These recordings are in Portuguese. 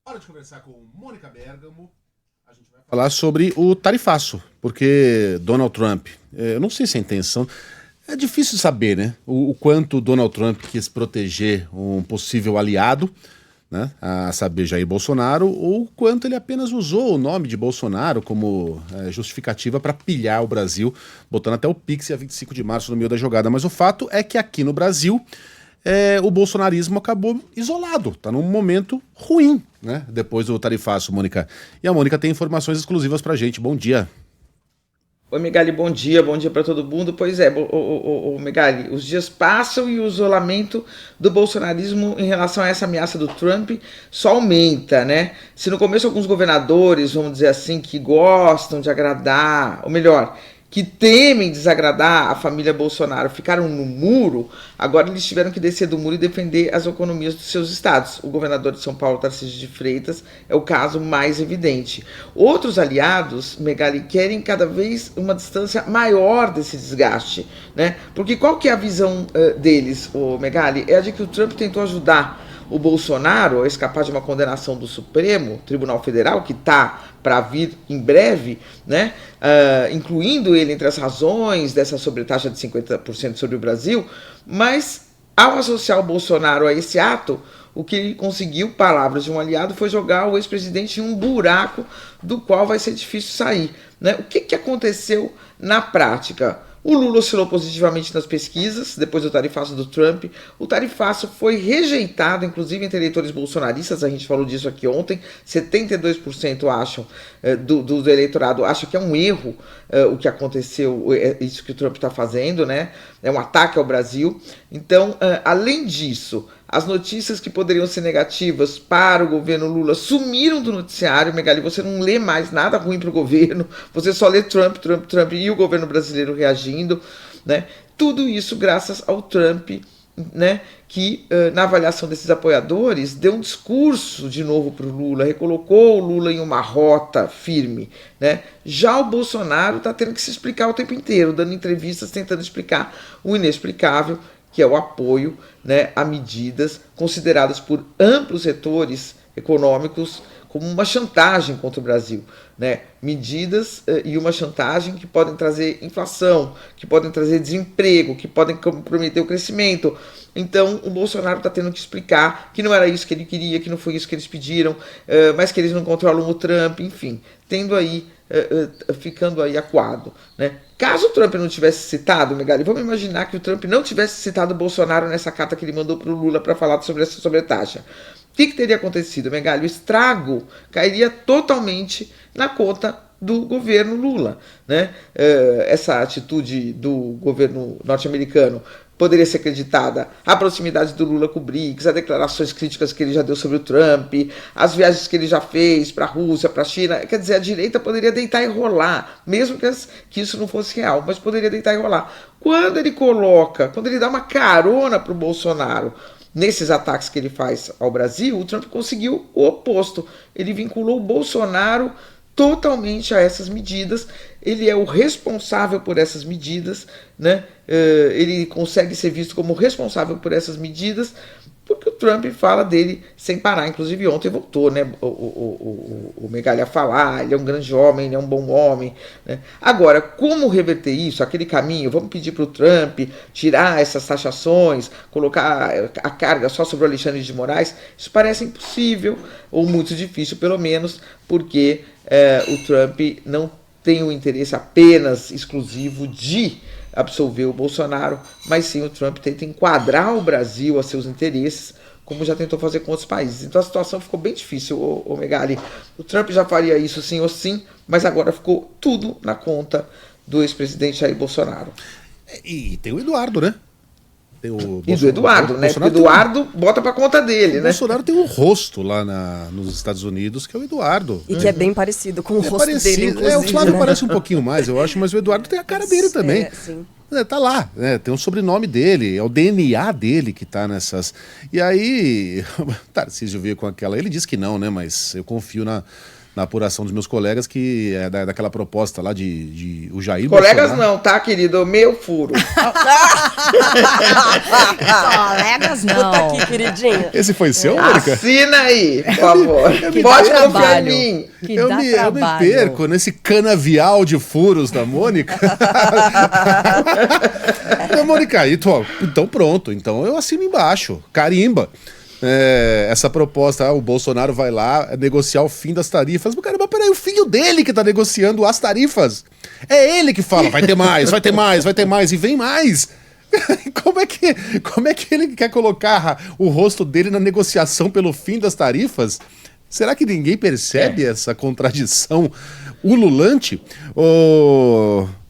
Hora de conversar com Mônica Bergamo. A gente vai falar sobre o tarifaço, porque Donald Trump, eu não sei se é a intenção, é difícil saber, né? O quanto Donald Trump quis proteger um possível aliado, né? A saber, Jair Bolsonaro, ou o quanto ele apenas usou o nome de Bolsonaro como justificativa para pilhar o Brasil, botando até o Pix a 25 de março no meio da jogada. Mas o fato é que aqui no Brasil, o bolsonarismo acabou isolado, está num momento ruim, né? Depois do tarifaço, Mônica. E a Mônica tem informações exclusivas para a gente. Bom dia. Oi, Megali, bom dia para todo mundo. Pois é, Megali, os dias passam e o isolamento do bolsonarismo em relação a essa ameaça do Trump só aumenta, né? Se no começo alguns governadores, vamos dizer assim, que gostam de agradar, ou melhor, que temem desagradar a família Bolsonaro, ficaram no muro, agora eles tiveram que descer do muro e defender as economias dos seus estados. O governador de São Paulo, Tarcísio de Freitas, é o caso mais evidente. Outros aliados, Megali, querem cada vez uma distância maior desse desgaste, né? Porque qual que é a visão deles, Megali? É a de que o Trump tentou ajudar o Bolsonaro a escapar de uma condenação do Supremo Tribunal Federal, que está para vir em breve, né? Incluindo ele entre as razões dessa sobretaxa de 50% sobre o Brasil, mas ao associar o Bolsonaro a esse ato, o que ele conseguiu, palavras de um aliado, foi jogar o ex-presidente em um buraco do qual vai ser difícil sair, né? O que aconteceu na prática? O Lula oscilou positivamente nas pesquisas, depois do tarifaço do Trump. O tarifaço foi rejeitado, inclusive entre eleitores bolsonaristas, a gente falou disso aqui ontem, 72% acham, do eleitorado acham que é um erro o que aconteceu, isso que o Trump está fazendo, né? É um ataque ao Brasil. Então, além disso, as notícias que poderiam ser negativas para o governo Lula sumiram do noticiário, Megali, você não lê mais nada ruim para o governo, você só lê Trump e o governo brasileiro reagindo, né? Tudo isso graças ao Trump, né, que na avaliação desses apoiadores deu um discurso de novo para o Lula, recolocou o Lula em uma rota firme, né? Já o Bolsonaro está tendo que se explicar o tempo inteiro, dando entrevistas, tentando explicar o inexplicável, que é o apoio, né, a medidas consideradas por amplos setores econômicos como uma chantagem contra o Brasil, né? Medidas e uma chantagem que podem trazer inflação, que podem trazer desemprego, que podem comprometer o crescimento. Então o Bolsonaro está tendo que explicar que não era isso que ele queria, que não foi isso que eles pediram, mas que eles não controlam o Trump, enfim, tendo aí, ficando aí acuado, né? Caso o Trump não tivesse citado, Megali, vamos imaginar que o Trump não tivesse citado o Bolsonaro nessa carta que ele mandou para o Lula para falar sobre essa sobretaxa. O que teria acontecido, Megali? O estrago cairia totalmente na conta do governo Lula, né? Essa atitude do governo norte-americano poderia ser acreditada a proximidade do Lula com o BRICS, as declarações críticas que ele já deu sobre o Trump, as viagens que ele já fez para a Rússia, para a China. Quer dizer, a direita poderia deitar e rolar, mesmo que isso não fosse real, mas poderia deitar e rolar. Quando ele dá uma carona para o Bolsonaro nesses ataques que ele faz ao Brasil, o Trump conseguiu o oposto. Ele vinculou o Bolsonaro totalmente a essas medidas, ele é o responsável por essas medidas, né? Ele consegue ser visto como responsável por essas medidas, porque o Trump fala dele sem parar, inclusive ontem voltou, né, o Megali a falar, ele é um grande homem, ele é um bom homem, né? Agora, como reverter isso, aquele caminho, vamos pedir para o Trump tirar essas taxações, colocar a carga só sobre o Alexandre de Moraes, isso parece impossível, ou muito difícil pelo menos, porque o Trump não tem o interesse apenas exclusivo de absolver o Bolsonaro, mas sim o Trump tenta enquadrar o Brasil a seus interesses, como já tentou fazer com outros países. Então a situação ficou bem difícil, o Megali. O Trump já faria isso sim ou sim, mas agora ficou tudo na conta do ex-presidente Jair Bolsonaro. E tem o Eduardo, né? E do Eduardo, né? Porque o Eduardo bota pra conta dele, né? O Bolsonaro tem um rosto lá nos Estados Unidos, que é o Eduardo. E que é bem parecido com o rosto dele, inclusive. O Flávio parece um pouquinho mais, eu acho, mas o Eduardo tem a cara dele também. Sim. Tá lá, né? Tem o sobrenome dele, é o DNA dele que tá nessas... E aí, Tarcísio veio com aquela... Ele disse que não, né? Mas eu confio na apuração dos meus colegas, que é daquela proposta lá de o Jair Colegas Bolsonaro. não, tá, querido? Meu furo. Colegas não. Puta aqui, queridinha. Esse foi seu, Mônica? Assina aí, por favor. Pode confiar em mim. Eu me perco nesse canavial de furos da Mônica. Mônica, então pronto. Então eu assino embaixo. Carimba. Essa proposta, o Bolsonaro vai lá negociar o fim das tarifas. Mas, caramba, peraí, o filho dele que tá negociando as tarifas. É ele que fala, vai ter mais, vai ter mais, vai ter mais, e vem mais. Como é que ele quer colocar o rosto dele na negociação pelo fim das tarifas? Será que ninguém percebe essa contradição ululante?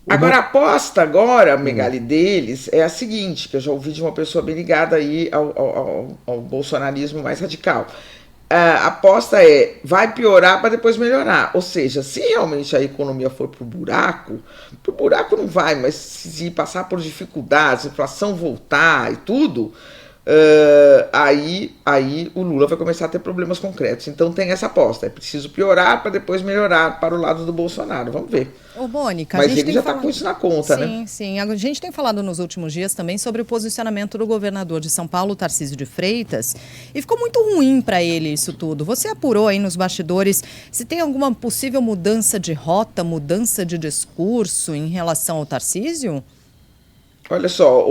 Agora, a aposta agora, Megali, deles é a seguinte, que eu já ouvi de uma pessoa bem ligada aí ao bolsonarismo mais radical. A aposta vai piorar para depois melhorar. Ou seja, se realmente a economia for pro buraco não vai, mas se passar por dificuldades, inflação voltar e tudo, aí o Lula vai começar a ter problemas concretos. Então tem essa aposta, é preciso piorar para depois melhorar para o lado do Bolsonaro. Vamos ver. Ô, Mônica, mas ele já está com isso na conta, né? Sim, sim. A gente tem falado nos últimos dias também sobre o posicionamento do governador de São Paulo, Tarcísio de Freitas, e ficou muito ruim para ele isso tudo. Você apurou aí nos bastidores se tem alguma possível mudança de rota, mudança de discurso em relação ao Tarcísio? Olha só,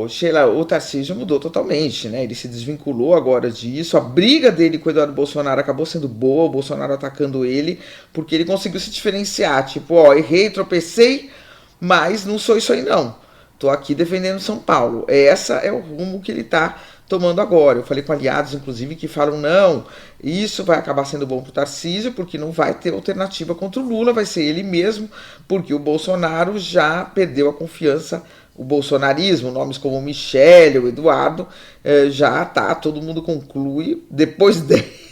Sheila, o Tarcísio mudou totalmente, né? Ele se desvinculou agora disso. A briga dele com o Eduardo Bolsonaro acabou sendo boa, o Bolsonaro atacando ele, porque ele conseguiu se diferenciar. Tipo, errei, tropecei, mas não sou isso aí não. Tô aqui defendendo São Paulo. Essa é o rumo que ele tá tomando agora. Eu falei com aliados, inclusive, que falam, não, isso vai acabar sendo bom pro Tarcísio, porque não vai ter alternativa contra o Lula, vai ser ele mesmo, porque o Bolsonaro já perdeu a confiança, o bolsonarismo, nomes como Michele, o Eduardo, já tá, todo mundo conclui, depois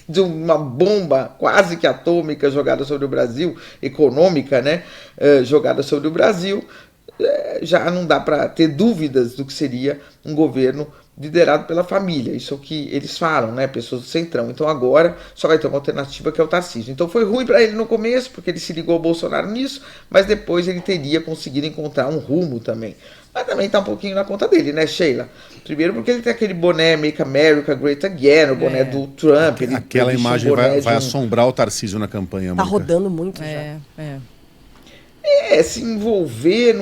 de uma bomba quase que atômica jogada sobre o Brasil, econômica, né, jogada sobre o Brasil, já não dá para ter dúvidas do que seria um governo liderado pela família, isso é o que eles falam, né, pessoas do Centrão. Então agora só vai ter uma alternativa, que é o Tarcísio. Então foi ruim para ele no começo, porque ele se ligou ao Bolsonaro nisso, mas depois ele teria conseguido encontrar um rumo também. Mas também tá um pouquinho na conta dele, né, Sheila? Primeiro porque ele tem aquele boné Make America Great Again, o boné do Trump. Aquela imagem vai assombrar o Tarcísio na campanha. Tá rodando muito já. Se envolver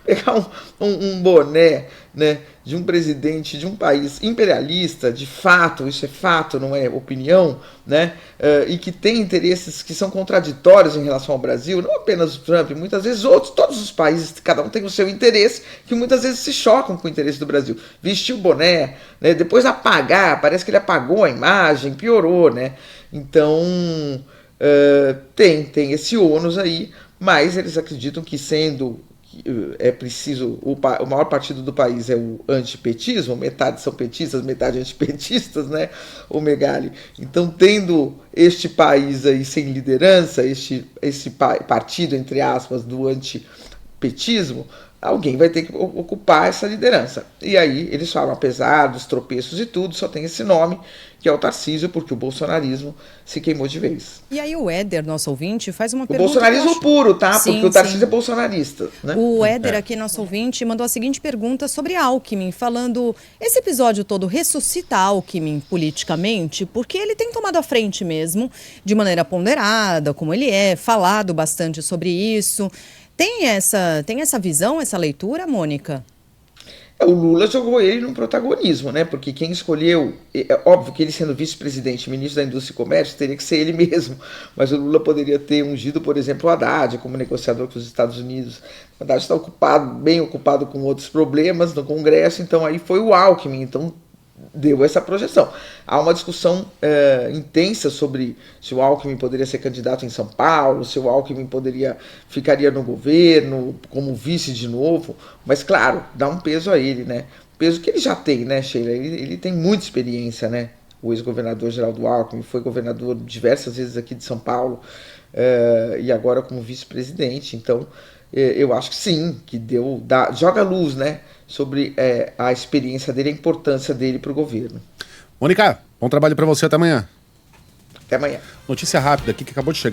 pegar um boné, né, de um presidente de um país imperialista, de fato, isso é fato, não é opinião, né, e que tem interesses que são contraditórios em relação ao Brasil, não apenas o Trump, muitas vezes todos os países, cada um tem o seu interesse, que muitas vezes se chocam com o interesse do Brasil. Vestir o boné, né, depois apagar, parece que ele apagou a imagem, piorou, né, então tem esse ônus aí, mas eles acreditam que sendo é preciso, o maior partido do país é o antipetismo, metade são petistas, metade antipetistas, né, o Megali. Então, tendo este país aí sem liderança, esse partido, entre aspas, do antipetismo, alguém vai ter que ocupar essa liderança. E aí eles falam, apesar dos tropeços e tudo, só tem esse nome, que é o Tarcísio, porque o bolsonarismo se queimou de vez. E aí o Éder, nosso ouvinte, faz uma o pergunta... O bolsonarismo puro, tá? Sim, porque o Tarcísio é bolsonarista. Né? O Éder, aqui, nosso ouvinte, mandou a seguinte pergunta sobre Alckmin, falando, esse episódio todo ressuscita Alckmin politicamente? Porque ele tem tomado a frente mesmo, de maneira ponderada, como ele falado bastante sobre isso. Tem essa visão, essa leitura, Mônica? O Lula jogou ele no protagonismo, né? Porque quem escolheu, é óbvio que ele sendo vice-presidente, ministro da Indústria e Comércio, teria que ser ele mesmo. Mas o Lula poderia ter ungido, por exemplo, o Haddad como negociador com os Estados Unidos. O Haddad está bem ocupado com outros problemas no Congresso, então aí foi o Alckmin. Então deu essa projeção. Há uma discussão intensa sobre se o Alckmin poderia ser candidato em São Paulo, se o Alckmin ficaria no governo como vice de novo, mas claro, dá um peso a ele, né? Peso que ele já tem, né, Sheila? Ele tem muita experiência, né? O ex-governador Geraldo Alckmin foi governador diversas vezes aqui de São Paulo e agora como vice-presidente, então eu acho que sim, que joga luz, né, sobre a experiência dele, a importância dele para o governo. Mônica, bom trabalho para você, até amanhã. Até amanhã. Notícia rápida aqui que acabou de chegar.